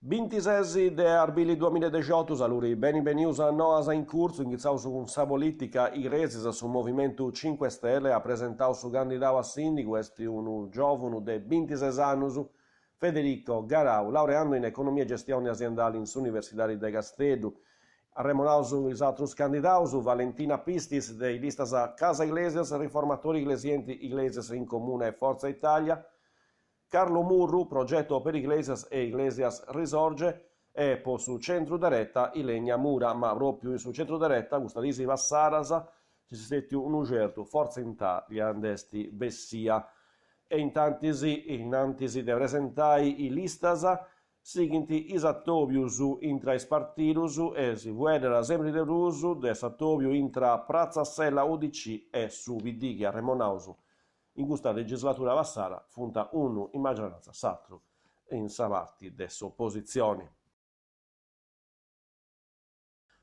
26 de arbili 2018, saluri benvenuti a Noasa in corso, iniziamo con sa politica igreja sul Movimento 5 Stelle, ha presentato su candidato a sindaco, questo è un giovane di 26 anni, Federico Garau, laureando in economia e gestione aziendale in Università di Castello. Arremonato i altri candidati, Valentina Pistis, dei listas Casa Iglesias, Riformatori Iglesienti Iglesias in Comune e Forza Italia, Carlo Murru, progetto per Iglesias e Iglesias Risorge, e poi su centro diretta Ilenia Mura, ma proprio su centro diretta, Gustadisi Vassarasa, ci si sente un certo Forza Italia andesti Bessia, e in antisi de presentai i listas, seguinti isattovius intra is partirus e si vedere sempre de rusu de sattovio intra Praza Sella UDC e su VD che arremonausu in questa legislatura passata funta uno in maggioranza, s'altro in sa parti des opposizioni.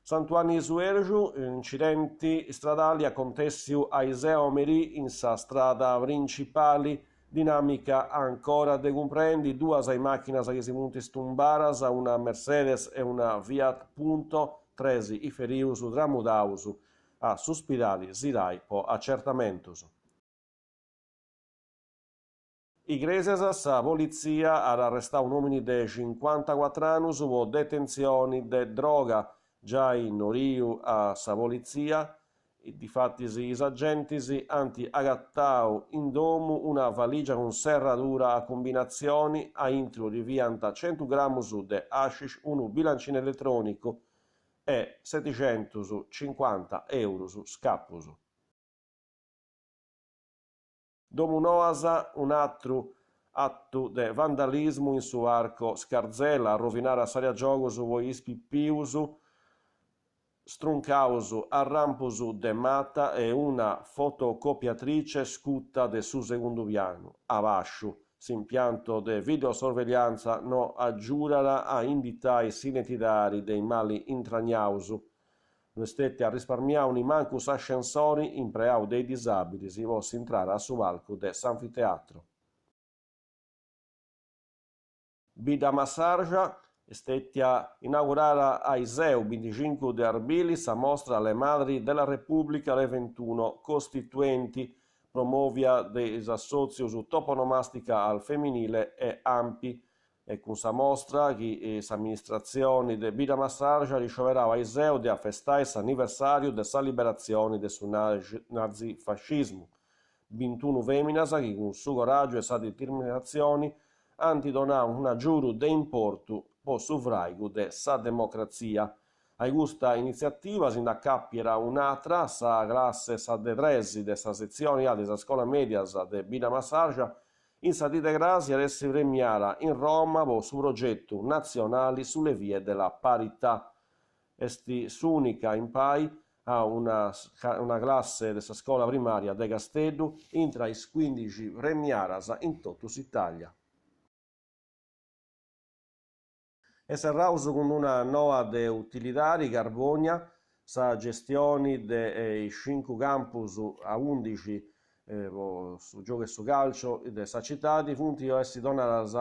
Santuani su Ergiu, incidenti stradali acontessi a Iseo Meri in sa strada principale, dinamica ancora de comprendi, due macchine che si munti stumbaras, una Mercedes e una Fiat Punto, 13 i ferius tramudaus a sospirali sirai po accertamentus. Iglesias, sa polizia ha arrestato un uomo di 54 anni per detenzione di droga, già in Oriu a sa polizia. Difatti i agenti hanno agattau in domo una valigia con serratura a combinazioni a intro di 100 grammi di hashish, un bilancino elettronico e 750 euro scappus. Dopo Noasa, un altro atto di vandalismo in su arco Scarzella, a rovinare a Saria Giogos voi ispippius, struncaus arrampus de mata e una fotocopiatrice scutta de su secondo piano. Avasciu, s'impianto de videosorveglianza no aggiurala a inditare i sinetidari dei mali intragnaus. Noi stetti a risparmiare un mancus ascensori in preau dei disabili si possa entrare a su palco de Sanfiteatro. Bida Massargia stettia inaugurata a Iseu 25 de Arbili sa mostra alle Madri della Repubblica le 21 costituenti promovia dei assozius toponomastica al femminile e ampi e con sa mostra che l'amministrazione de Bida Massargia riceverà a Iseu di festare l'anniversario de sa liberazione de su nazifascismo. 21 feminas che con suo coraggio e sa determinazione antidonà una giuro de importu po suffragio de sa democrazia. A questa iniziativa si accappiera un'altra, sa classe sa de tresi de sa sezione A de sa scuola media de Bida Massargia, in sa dite grazie essi premiara in Roma po su progetto nazionali sulle vie della parità. Esti s'unica in pai a una classe della scuola primaria de Castello intra i 15 premiaras in tutta Italia. E serraus con una nuova de utilitari Carbogna, sa gestione dei 5 campus a 11 su gioco e su calcio de sa città, punti essi donaras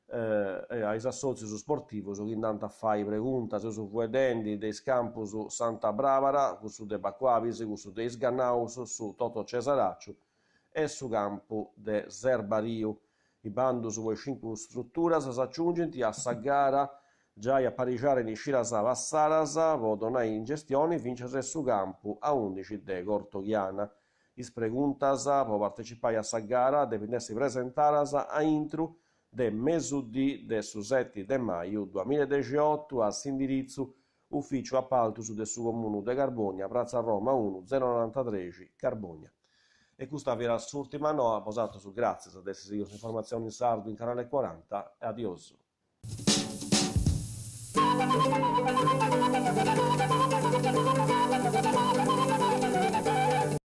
ai associ sportivos che intanto a fare preguntas su vedenti dei campus Santa Bravara, su de Bacquavis, su de Isgannaus, su Toto Cesaraccio e su campo de Zerbariu. I bandus voi 5 strutturas s'aggiungenti a sa gara già a pareggiare in Sciras Vassaras, vodonai in gestione vincere su campo a 11 de Cortoghiana. Is preguntas po partecipare a sa gara dependessi presentaras a intro de mesudì de su 7 de maio 2018 a s'indirizzo ufficio appaltus de su comune de Carbogna, Piazza Roma 1 093 Carbogna. E questa era l'ultima nota, posato su grazie ad essere informazioni in sardo in canale 40 e adios.